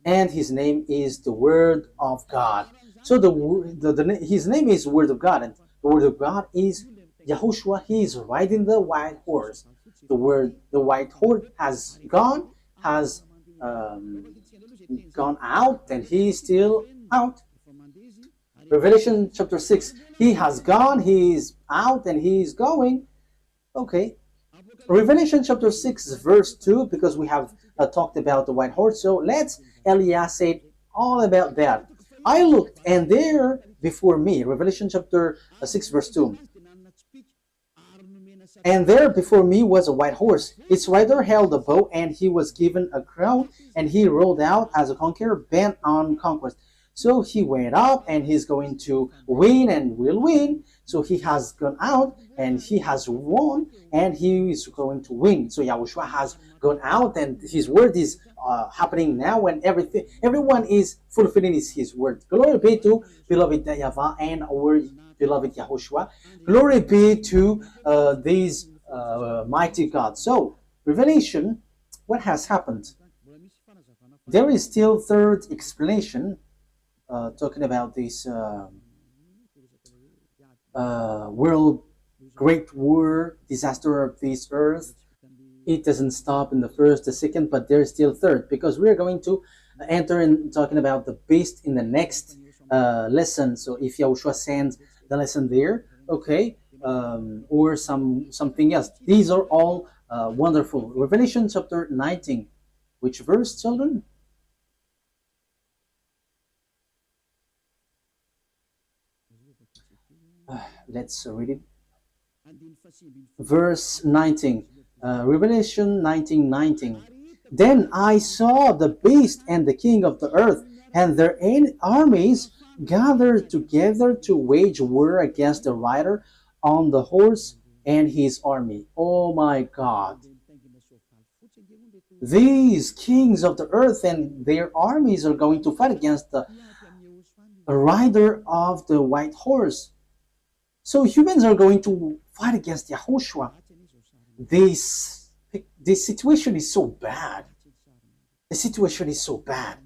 and his name is the Word of God. So his name is Word of God, and the Word of God is Yahushua, he is riding the white horse. The white horse has um, gone out, and he is still out. Revelation chapter 6, he has gone, he is out, and he is going. Okay. Revelation chapter 6, verse 2, because we have talked about the white horse. So let's Elias say all about that. I looked, and there before me, Revelation chapter 6, verse 2, and there before me was a white horse. Its rider held a bow, and he was given a crown, and he rode out as a conqueror bent on conquest. So he went up, and he's going to win and will win. So he has gone out, and he has won, and he is going to win. So Yahushua has gone out, and his word is happening now, and everyone is fulfilling his word. Glory be to beloved YAHVAH and our beloved Yahushua. Glory be to these mighty God. So Revelation, what has happened? There is still third explanation talking about this world great war, disaster of this earth. It doesn't stop in the first, the second, but there's still third, because we are going to enter in talking about the beast in the next lesson. So if Yahushua sends the lesson there, okay, or something else. These are all wonderful. Revelation chapter 19, which verse, children? Let's read it. Verse 19, Revelation 19:19. Then I saw the beast and the king of the earth and their armies gathered together to wage war against the rider on the horse and his army. Oh my God. These kings of the earth and their armies are going to fight against the rider of the white horse. So humans are going to fight against YAHOSHUAH. This situation is so bad. The situation is so bad.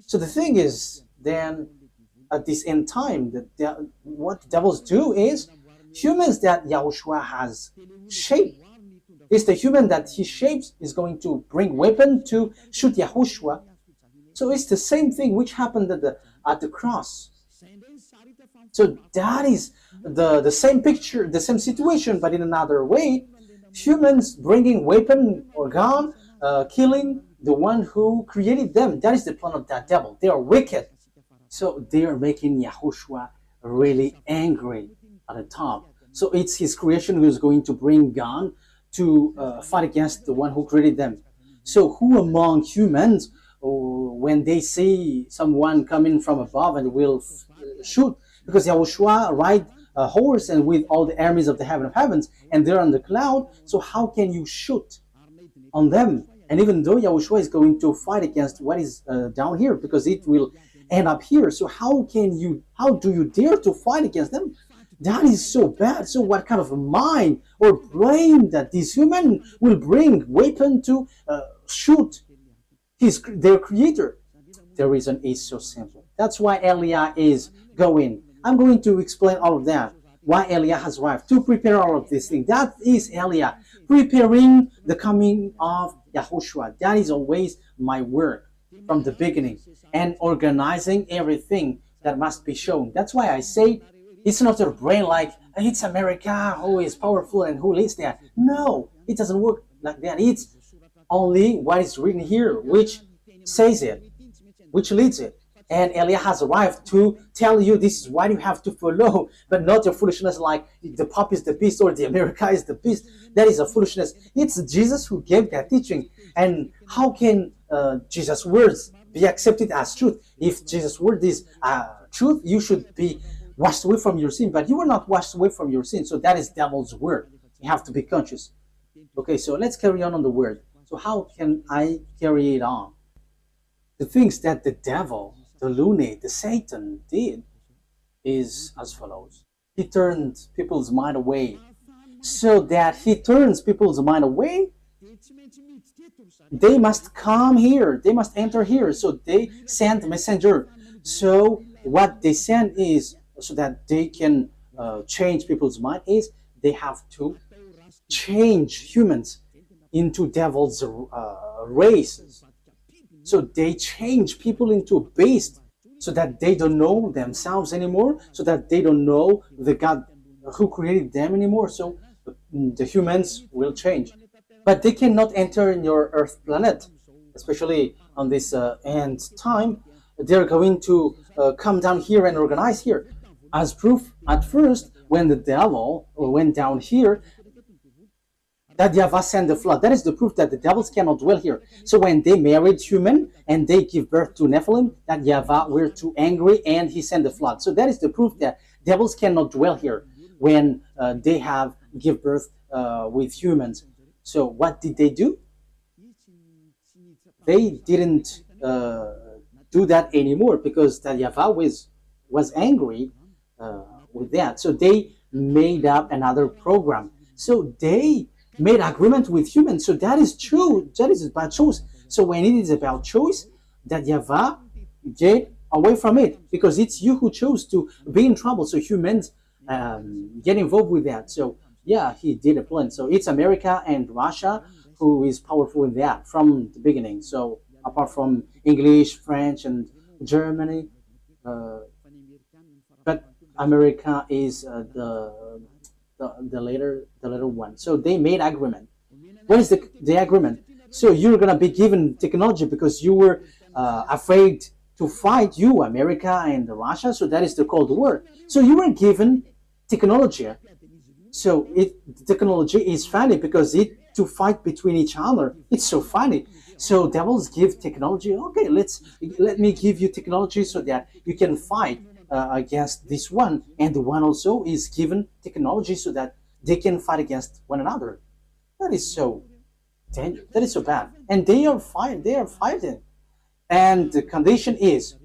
So the thing is, then at this end time, what the devils do is, humans that YAHOSHUAH has shaped, is the human that he shapes is going to bring weapon to shoot YAHOSHUAH. So it's the same thing which happened at the cross. So that is the same picture, the same situation, but in another way. Humans bringing weapon or gun, killing the one who created them. That is the plan of that devil. They are wicked. So they are making YAHOSHUAH really angry at the top. So it's his creation who is going to bring gun to fight against the one who created them. So who among humans, when they see someone coming from above and will shoot, because YAHOSHUAH ride a horse and with all the armies of the heaven of heavens, and they're on the cloud, so how can you shoot on them? And even though YAHOSHUAH is going to fight against what is down here, because it will end up here, so how do you dare to fight against them? That is so bad. So what kind of a mind or brain that this human will bring weapon to shoot their creator? The reason is so simple. That's why Eliah is going. I'm going to explain all of that. Why Eliah has arrived to prepare all of these things. That is Eliah preparing the coming of YAHOSHUAH. That is always my work from the beginning, and organizing everything that must be shown. That's why I say it's not your brain like it's America who is powerful and who leads that. No, it doesn't work like that. It's only what is written here which says it, which leads it. And Eliah has arrived to tell you this is what you have to follow, but not your foolishness like the Pope is the beast or the America is the beast. That is a foolishness. It's Jesus who gave that teaching. And how can Jesus' words be accepted as truth? If Jesus' word is truth, you should be washed away from your sin, but you were not washed away from your sin. So that is devil's word. You have to be conscious. Okay, so let's carry on the word. So how can I carry it on? The things that the devil, the lunatic, the Satan did is as follows. He turned people's mind away. So that he turns people's mind away, they must come here. They must enter here. So they send messenger. So what they send is, so that they can change people's mind, is they have to change humans into devil's races. So they change people into a beast so that they don't know themselves anymore, so that they don't know the God who created them anymore. So the humans will change. But they cannot enter in your Earth planet, especially on this end time. They're going to come down here and organize here. As proof, at first, when the devil went down here, that YAHVAH sent the flood. That is the proof that the devils cannot dwell here. So when they married human and they give birth to Nephilim, that YAHVAH were too angry and he sent the flood. So that is the proof that devils cannot dwell here when they have give birth with humans. So what did they do? They didn't do that anymore because that YAHVAH was angry with that. So they made up another program. So they made agreement with humans. So that is true. That is about choice. So when it is about choice, that YAHVAH get away from it because it's you who chose to be in trouble. So humans get involved with that. So yeah, he did a plan. So it's America and Russia who is powerful in that from the beginning. So apart from English, French, and Germany, but America is the later one. So they made agreement. What is the agreement? So you're gonna be given technology because you were afraid to fight, you America and Russia. So that is the Cold War. So you were given technology. So technology is funny because it to fight between each other. It's so funny. So devils give technology. Okay, let me give you technology so that you can fight against this one, and the one also is given technology so that they can fight against one another. That is so dangerous. That is so bad. And they are fighting. They are fighting. And the condition is,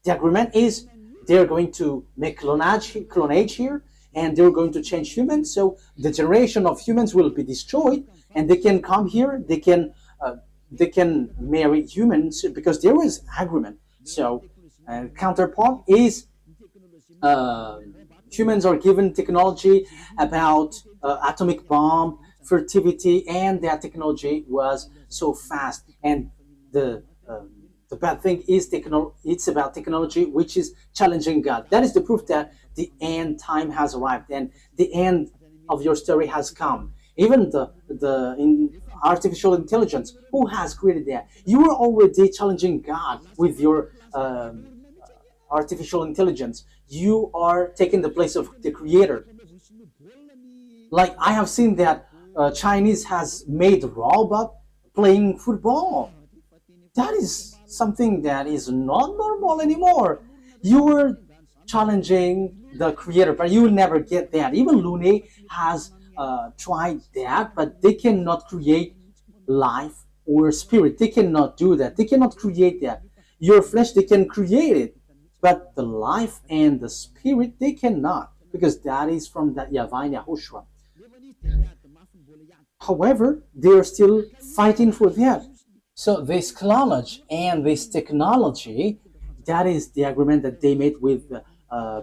the agreement is, they are going to make clonage here, and they're going to change humans. So the generation of humans will be destroyed, and they can come here. They can marry humans because there is agreement. So counterpart is humans are given technology about atomic bomb, fertility, and that technology was so fast. And the bad thing is it's about technology which is challenging God. That is the proof that the end time has arrived and the end of your story has come. Even in artificial intelligence, who has created that? You are already challenging God with your artificial intelligence. You are taking the place of the creator. Like I have seen that Chinese has made robot playing football. That is something that is not normal anymore. You were challenging the creator, but you will never get that. Even Lune has tried that, but they cannot create life or spirit. They cannot do that. They cannot create that. Your flesh, they can create it, but the life and the spirit, they cannot, because that is from that YAHVAH and YAHOSHUAH. However, they are still fighting for that. So this clonage and this technology, that is the agreement that they made with the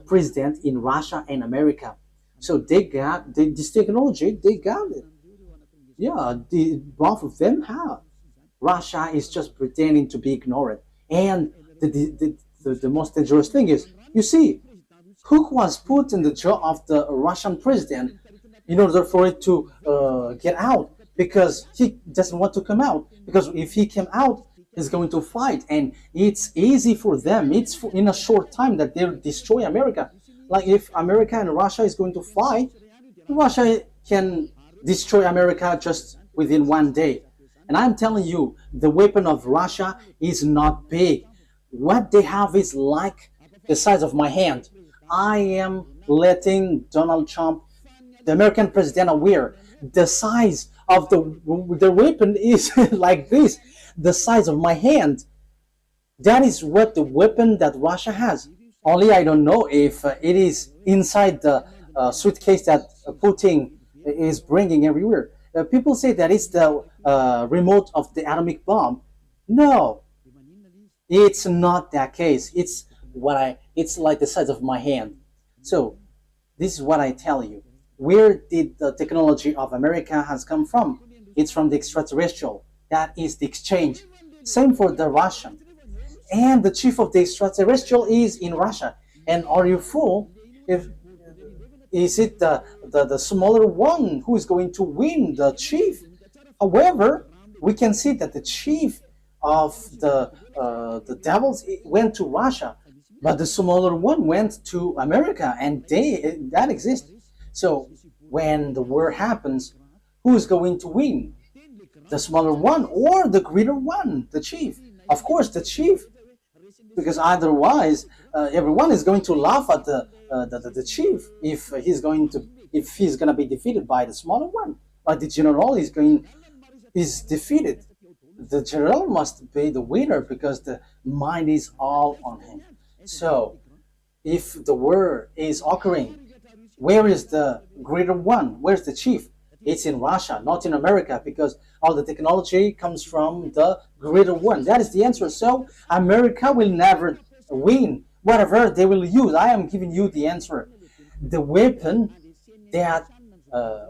president in Russia and America. So they got this technology, they got it. Yeah, both of them have. Russia is just pretending to be ignorant. And the most dangerous thing is, you see, who was put in the jaw of the Russian president in order for it to get out, because he doesn't want to come out. Because if he came out, he's going to fight, and it's easy for them. It's in a short time that they'll destroy America. Like if America and Russia is going to fight, Russia can destroy America just within one day. And I'm telling you, the weapon of Russia is not big. What they have is like the size of my hand. I am letting Donald Trump, the American president, aware the size of the weapon is like this, the size of my hand. That is what the weapon that Russia has. Only I don't know if it is inside the suitcase that Putin is bringing everywhere. People say that it's the remote of the atomic bomb. No, it's not that case. It's like the size of my hand. So this is what I tell you. Where did the technology of America has come from? It's from the extraterrestrial. That is the exchange. Same for the Russian. And the chief of the extraterrestrial is in Russia. And are you fool? If is it the smaller one who is going to win, the chief? However, we can see that the chief of the devils went to Russia, but the smaller one went to America, and they that exists. So when the war happens, who is going to win? The smaller one or the greater one, the chief? Of course, the chief, because otherwise everyone is going to laugh at the chief if he's going to be defeated by the smaller one. But the general is defeated. The general must be the winner because the mind is all on him. So if the war is occurring, where is the greater one? Where's the chief? It's in Russia, not in America, because all the technology comes from the greater one. That is the answer. So America will never win. Whatever they will use, I am giving you the answer. The weapon that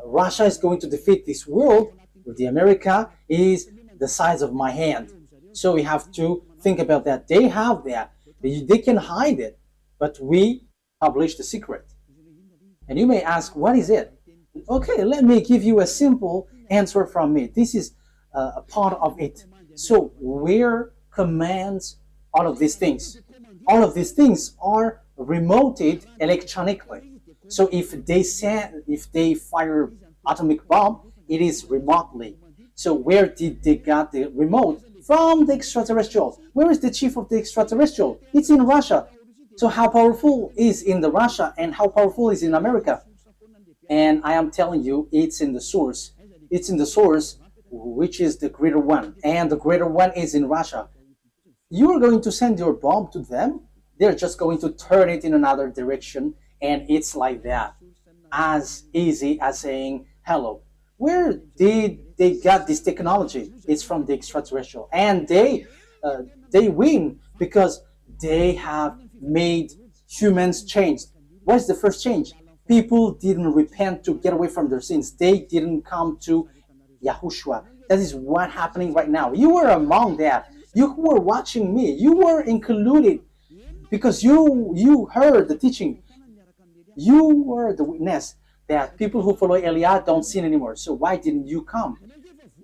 Russia is going to defeat this world with the America is the size of my hand. So we have to think about that. They have that. They can hide it, but we publish the secret. And you may ask, what is it? Okay, let me give you a simple answer from me. This is a part of it. So where commands all of these things? All of these things are remoted electronically. So if they fire atomic bomb, it is remotely. So where did they get the remote? From the extraterrestrials. Where is the chief of the extraterrestrial? It's in Russia. So how powerful is in the Russia and how powerful is in America? And I am telling you, it's in the source. It's in the source, which is the greater one. And the greater one is in Russia. You are going to send your bomb to them. They're just going to turn it in another direction. And it's like that. As easy as saying hello. Where did they get this technology? It's from the extraterrestrial. And they win because they have made humans change. What is the first change? People didn't repent to get away from their sins. They didn't come to YAHOSHUAH. That is what's happening right now. You were among that. You who were watching me. You were included because you heard the teaching. You were the witness that people who follow Eliah don't sin anymore. So why didn't you come?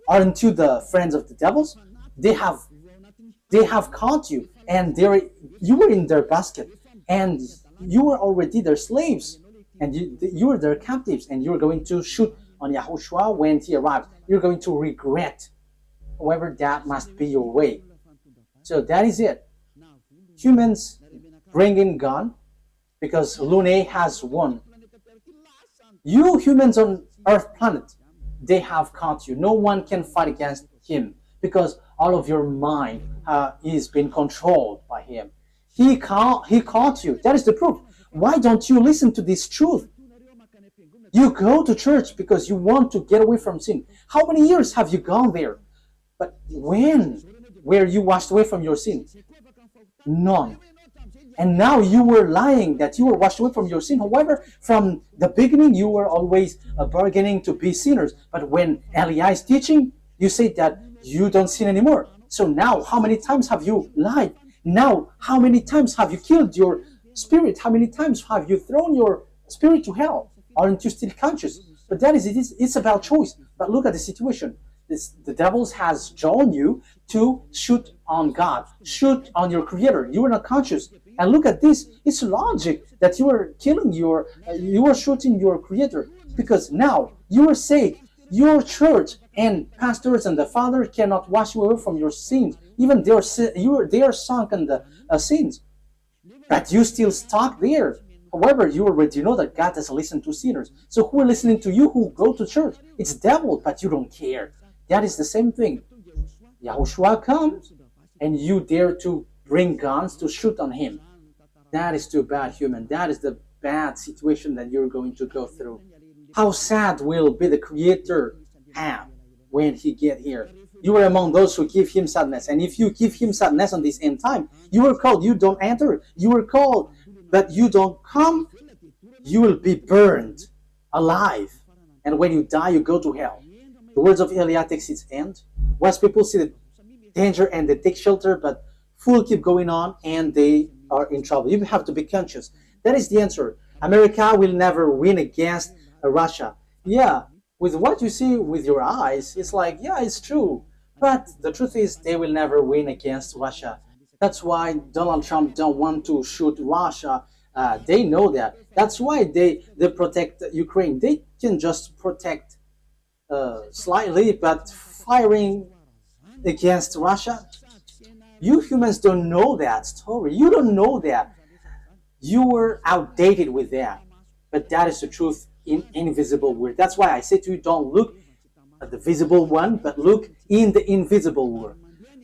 Aren't you the friends of the devils? They have caught you, and you were in their basket, and you were already their slaves, and you were their captives, and you're going to shoot on YAHOSHUAH when he arrives. You're going to regret. However, that must be your way. So that is it. Humans bring in gun because Lune has won. You humans on Earth planet, they have caught you. No one can fight against him because all of your mind is being controlled by him. He caught you. That is the proof. Why don't you listen to this truth? You go to church because you want to get away from sin. How many years have you gone there? But when were you washed away from your sin? None. And now you were lying that you were washed away from your sin. However, from the beginning, you were always bargaining to be sinners. But when Eliah is teaching, you say that you don't sin anymore. So now, how many times have you lied? Now, how many times have you killed your spirit? How many times have you thrown your spirit to hell? Aren't you still conscious? But that is it. It's about choice. But look at the situation. The devil has drawn you to shoot on God, shoot on your Creator. You are not conscious. And look at this. It's logic that you are killing you are shooting your Creator, because now you are saved. Your church and pastors and the Father cannot wash you away from your sins. Even they are sunk in the sins, but you still stuck there. However, you already know that God doesn't listen to sinners. So who are listening to you who go to church? It's devil, but you don't care. That is the same thing. YAHOSHUAH comes, and you dare to bring guns to shoot on him. That is too bad, human. That is the bad situation that you're going to go through. How sad will be the Creator have when he get here? You are among those who give him sadness. And if you give him sadness on this end time, you are called, you don't enter. You are called, but you don't come, you will be burned alive. And when you die, you go to hell. The words of Eliah takes its end. Once people see the danger and they take shelter, but fool keep going on and they are in trouble. You have to be conscious. That is the answer. America will never win against Russia. Yeah, with what you see with your eyes, it's like, yeah, it's true. But the truth is they will never win against Russia. That's why Donald Trump don't want to shoot Russia. They know that. That's why they protect Ukraine. They can just protect slightly, but firing against Russia, you humans don't know that story. You don't know that. You were outdated with that. But that is the truth in invisible world. That's why I say to you, don't look at the visible one, but look in the invisible world.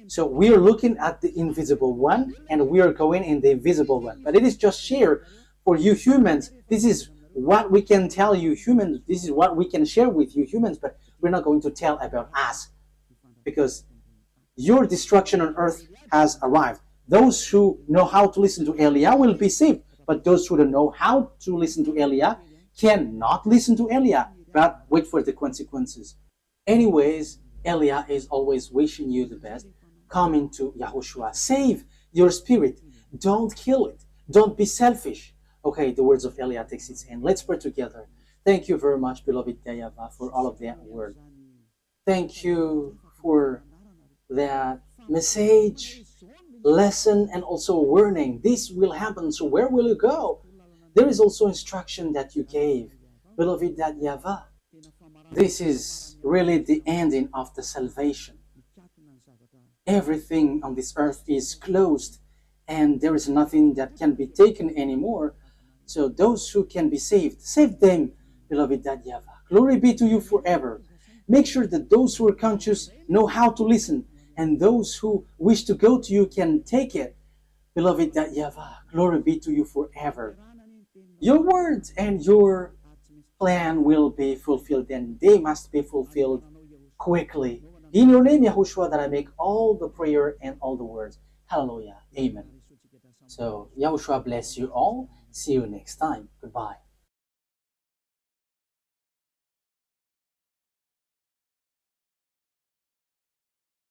So we are looking at the invisible one, and we are going in the invisible one. But it is just share for you humans. This is what we can tell you humans. This is what we can share with you humans, but we're not going to tell about us, because your destruction on earth has arrived. Those who know how to listen to Eliah will be saved, but those who don't know how to listen to Eliah cannot listen to Eliah, but wait for the consequences. Anyways, Eliah is always wishing you the best. Come into YAHOSHUAH. Save your spirit. Don't kill it. Don't be selfish. Okay, the words of Eliah takes its end. Let's pray together. Thank you very much, beloved YAHVAH, for all of that word. Thank you for that message, lesson, and also warning. This will happen, so where will you go? There is also instruction that you gave, beloved YAHVAH. This is really the ending of the salvation. Everything on this earth is closed, and there is nothing that can be taken anymore. So those who can be saved, save them, beloved YAHVAH. Glory be to you forever. Make sure that those who are conscious know how to listen, and those who wish to go to you can take it. Beloved YAHVAH, glory be to you forever. Your words and your plan will be fulfilled, and they must be fulfilled quickly. In your name, YAHOSHUAH, that I make all the prayer and all the words. Hallelujah. Amen. So, YAHOSHUAH bless you all. See you next time. Goodbye.